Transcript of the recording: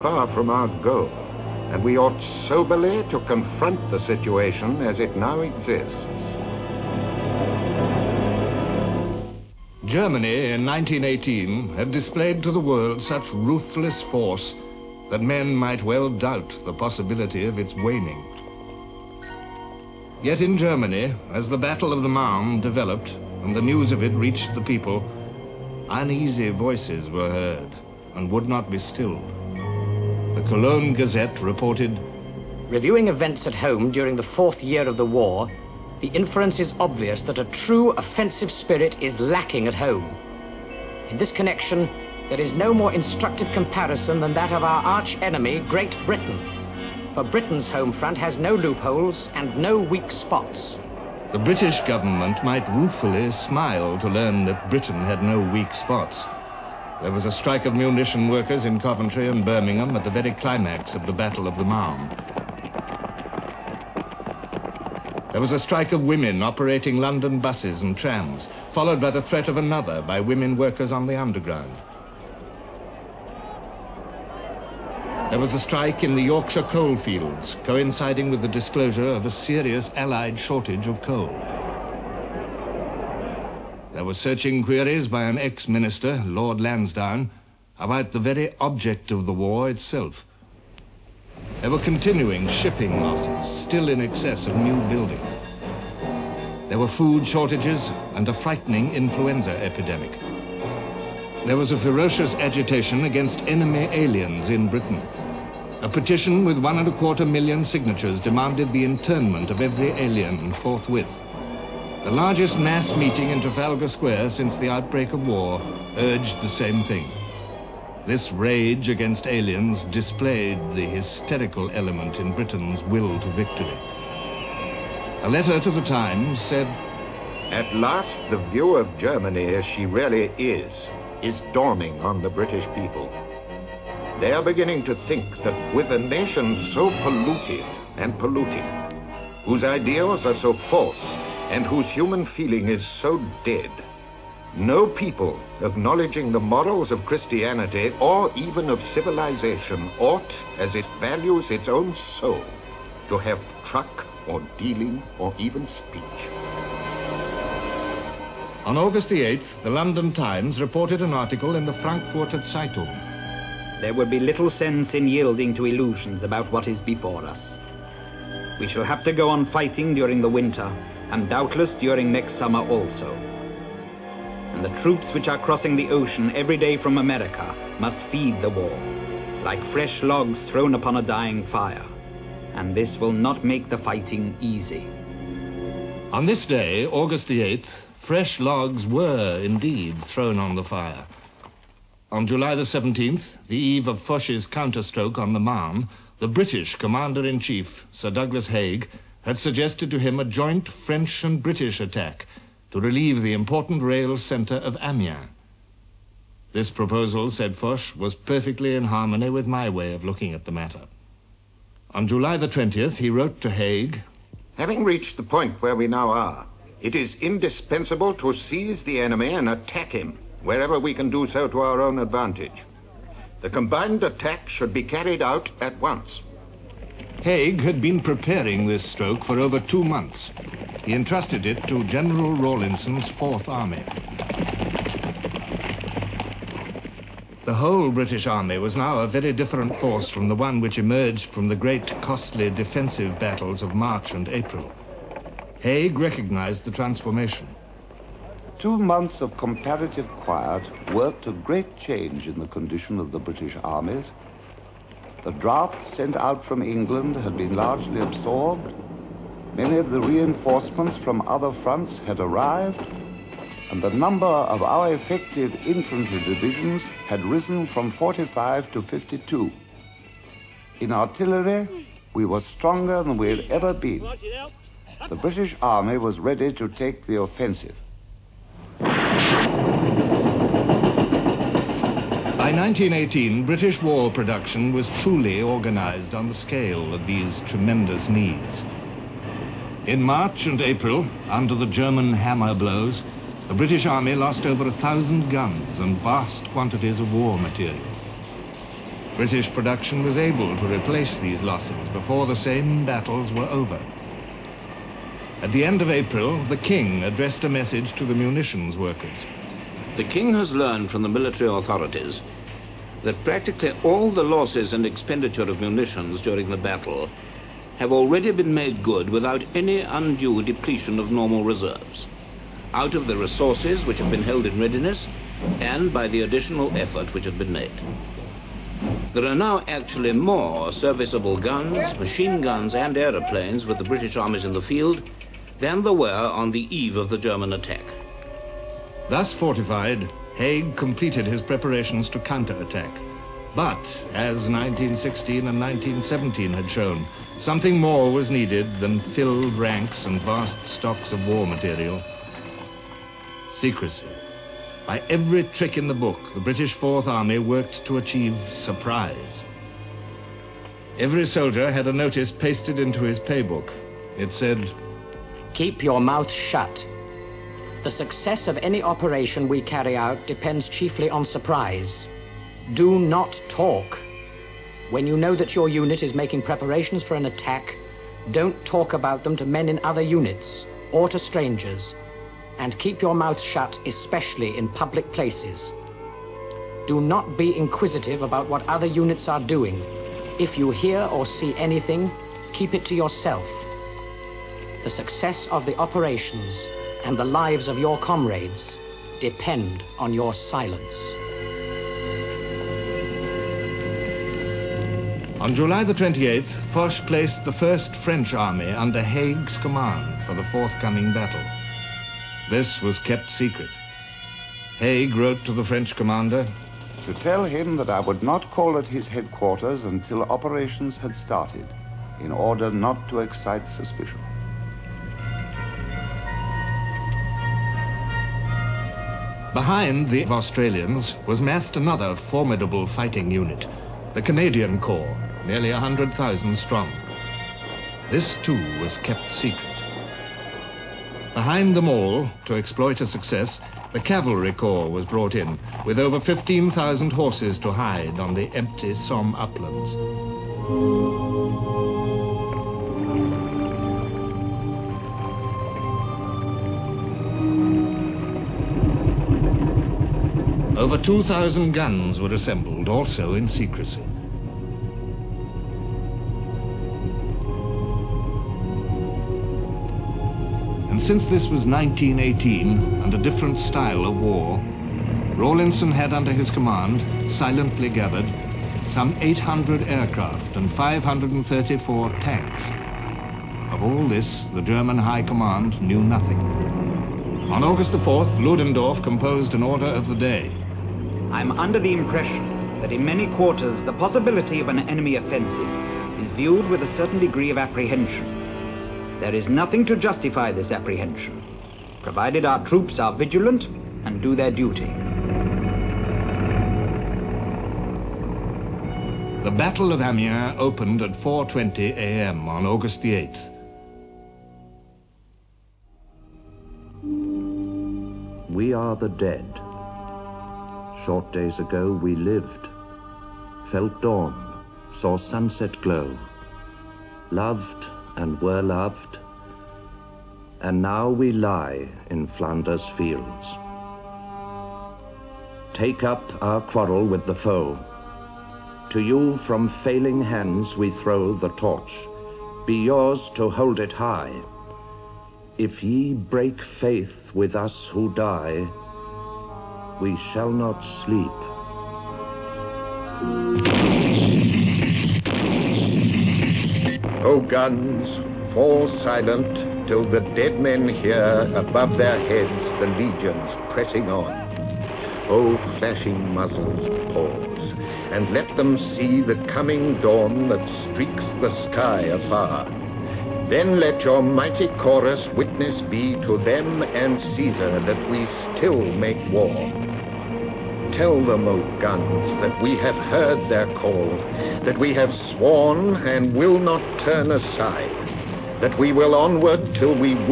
far from our goal, and we ought soberly to confront the situation as it now exists. Germany in 1918 had displayed to the world such ruthless force that men might well doubt the possibility of its waning. Yet in Germany, as the Battle of the Marne developed and the news of it reached the people, uneasy voices were heard and would not be stilled. The Cologne Gazette reported, "Reviewing events at home during the 4th year of the war, the inference is obvious that a true offensive spirit is lacking at home. In this connection, there is no more instructive comparison than that of our arch-enemy, Great Britain. For Britain's home front has no loopholes and no weak spots." The British government might ruefully smile to learn that Britain had no weak spots. There was a strike of munition workers in Coventry and Birmingham at the very climax of the Battle of the Marne. There was a strike of women operating London buses and trams, followed by the threat of another by women workers on the Underground. There was a strike in the Yorkshire coalfields, coinciding with the disclosure of a serious Allied shortage of coal. There were searching queries by an ex-minister, Lord Lansdowne, about the very object of the war itself. There were continuing shipping losses, still in excess of new building. There were food shortages and a frightening influenza epidemic. There was a ferocious agitation against enemy aliens in Britain. A petition with 1.25 million signatures demanded the internment of every alien forthwith. The largest mass meeting in Trafalgar Square since the outbreak of war urged the same thing. This rage against aliens displayed the hysterical element in Britain's will to victory. A letter to the Times said, At last, the view of Germany as she really is dawning on the British people. They are beginning to think that with a nation so polluted and polluting, whose ideals are so false, and whose human feeling is so dead, no people acknowledging the morals of Christianity or even of civilization ought, as it values its own soul, to have truck or dealing or even speech. On August the 8th, the London Times reported an article in the Frankfurter Zeitung. There would be little sense in yielding to illusions about what is before us. We shall have to go on fighting during the winter, and doubtless during next summer also. And the troops which are crossing the ocean every day from America must feed the war, like fresh logs thrown upon a dying fire. And this will not make the fighting easy. On this day, August the 8th, fresh logs were indeed thrown on the fire. On July the 17th, the eve of Foch's counterstroke on the Marne, the British Commander-in-Chief, Sir Douglas Haig, had suggested to him a joint French and British attack to relieve the important rail centre of Amiens. This proposal, said Foch, was perfectly in harmony with my way of looking at the matter. On July the 20th, he wrote to Haig, Having reached the point where we now are, it is indispensable to seize the enemy and attack him wherever we can do so to our own advantage. The combined attack should be carried out at once. Haig had been preparing this stroke for over 2 months. He entrusted it to General Rawlinson's 4th Army. The whole British Army was now a very different force from the one which emerged from the great, costly defensive battles of March and April. Haig recognized the transformation. 2 months of comparative quiet worked a great change in the condition of the British armies. The drafts sent out from England had been largely absorbed. Many of the reinforcements from other fronts had arrived, and the number of our effective infantry divisions had risen from 45 to 52. In artillery, we were stronger than we had ever been. The British Army was ready to take the offensive. By 1918, British war production was truly organized on the scale of these tremendous needs. In March and April, under the German hammer blows, the British Army lost over 1,000 guns and vast quantities of war material. British production was able to replace these losses before the same battles were over. At the end of April, the King addressed a message to the munitions workers. The King has learned from the military authorities that practically all the losses and expenditure of munitions during the battle have already been made good without any undue depletion of normal reserves, out of the resources which have been held in readiness and by the additional effort which had been made. There are now actually more serviceable guns, machine guns and aeroplanes with the British armies in the field than there were on the eve of the German attack. Thus fortified, Haig completed his preparations to counterattack. But, as 1916 and 1917 had shown, something more was needed than filled ranks and vast stocks of war material. Secrecy. By every trick in the book, the British Fourth Army worked to achieve surprise. Every soldier had a notice pasted into his paybook. It said, "Keep your mouth shut. The success of any operation we carry out depends chiefly on surprise. Do not talk. When you know that your unit is making preparations for an attack, don't talk about them to men in other units or to strangers. And keep your mouth shut, especially in public places. Do not be inquisitive about what other units are doing. If you hear or see anything, keep it to yourself. The success of the operations and the lives of your comrades depend on your silence." On July the 28th, Foch placed the First French Army under Haig's command for the forthcoming battle. This was kept secret. Haig wrote to the French commander, to tell him that I would not call at his headquarters until operations had started, in order not to excite suspicion. Behind the Australians was massed another formidable fighting unit, the Canadian Corps, nearly 100,000 strong. This too was kept secret. Behind them all, to exploit a success, the Cavalry Corps was brought in, with over 15,000 horses to hide on the empty Somme uplands. Over 2,000 guns were assembled, also in secrecy. And since this was 1918 and a different style of war, Rawlinson had under his command, silently gathered, some 800 aircraft and 534 tanks. Of all this, the German High Command knew nothing. On August the 4th, Ludendorff composed an order of the day. I'm under the impression that in many quarters the possibility of an enemy offensive is viewed with a certain degree of apprehension. There is nothing to justify this apprehension, provided our troops are vigilant and do their duty. The Battle of Amiens opened at 4:20 a.m. on August the 8th. We are the dead. Short days ago we lived, felt dawn, saw sunset glow, loved and were loved, and now we lie in Flanders fields. Take up our quarrel with the foe. To you from failing hands we throw the torch. Be yours to hold it high. If ye break faith with us who die, we shall not sleep. O guns, fall silent till the dead men hear above their heads the legions pressing on. O flashing muzzles, pause, and let them see the coming dawn that streaks the sky afar. Then let your mighty chorus witness be to them and Caesar that we still make war. Tell them, O guns, that we have heard their call, that we have sworn and will not turn aside, that we will onward till we win.